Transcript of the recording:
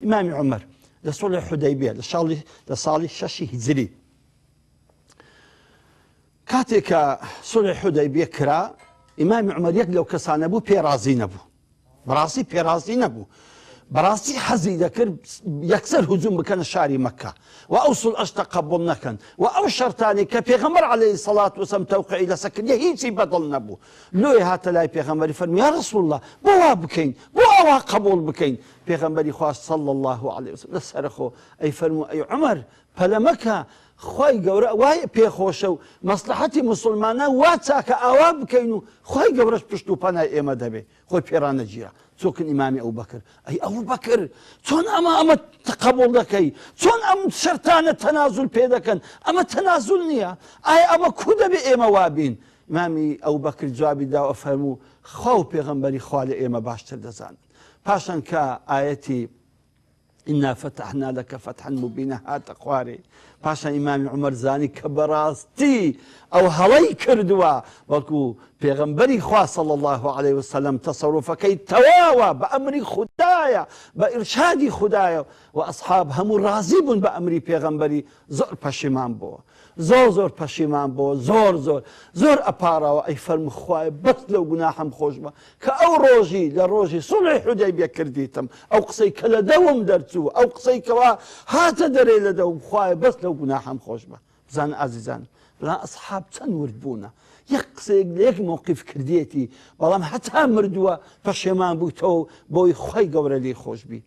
ئیمامی عومەر لە سوڵحی حودەیبیە لە ساڵی 6 هیجری کاتێک کە سوڵحی حودەیبیە کرا ئیمامی عومەر یەک لەو کەسانە بوو پێرازی نەبوو بەڕاستی پێرازی نەبوو بەڕاستی حەزی دەکرد یەکسەر هجوم بکەنە شاری مەکە و ئەو سوڵحەش تەقەبوڵ نەکەن و ئەو شەرتانی کە پێغەمبەر عەلەیهی سەڵات وەسەلام تەوقیعی لەسەر کردی هیچی بەدڵ نەبوو لۆی هاتە لای پێغەمبەری فەرمووی یا ڕەسوڵ الله بۆ وا بکەین بۆ ئەوا قبوڵ بکەین پێغەمبەری خوا صلی الله علیه وسلم لەسەرخۆ ئەی فەرموو ئەی عومەر پەلەمەکە خی گەورە وایە پێخۆشە و مەسلحەتی مسلمانان وا چاکە ئاوا بکەین و خی گەورەش پشت و پەنای ئێمە دەبێ خۆی پێرانە گیرە چۆکن ئیمامی ئەو بەکر ئەی ئەو بەکر چۆن ئەمە تەقەبوڵ دەکەی چۆن ئەم شەرتانە تەنازول پێ دەکەن ئەمە تەنازول نییە ئایا ئەمە کو دەبێ ئێمە وابین ئیمامی ئەو بەکر جوابی داوە فەرموو خوا و پێغەمبەری خوا لە ئێمە باشتر دەزانن پاشان کە ئاەتی إنا فتحنا لك فتحا مبينا هات خواري پاشان ئیمامی عومەر زانی کە بەڕاستی ئەو هەڵەی کردووە وەکو پێغەمبەری خوا صلی الله عليه وسلم تەسەڕوفەکەی تەواوە بە ئەمری خوددایە بە ئیرشادی خوددایە و ئەسحاب هەموو ڕازی بوون بە ئەمری پێغەمبەری زۆر پەشیمان بووە زۆر پەشیمان بۆ زۆر ئەپارەوە ئەی فەرموو خوایە بەس لەو گوناحم خۆش بە کە ئەو ڕۆژی لە ڕۆژی سوڵحی حودەیبیە کردیتم ئەو قسەی کە لە دەوم دەرچوو ئەو قسەی کەوا هاتە دەرێ لە دەوم خوایە بەس لەو گوناحم خۆش بە بزان ئازیزان بڵا ئەسحاب چەند ورد بوونە یەک قسەیەک لە یەک موقف کردێتی بەڵام هەتا مردووە پەشێمان بوویتەوە بۆی خی گەورە لێی خۆش بی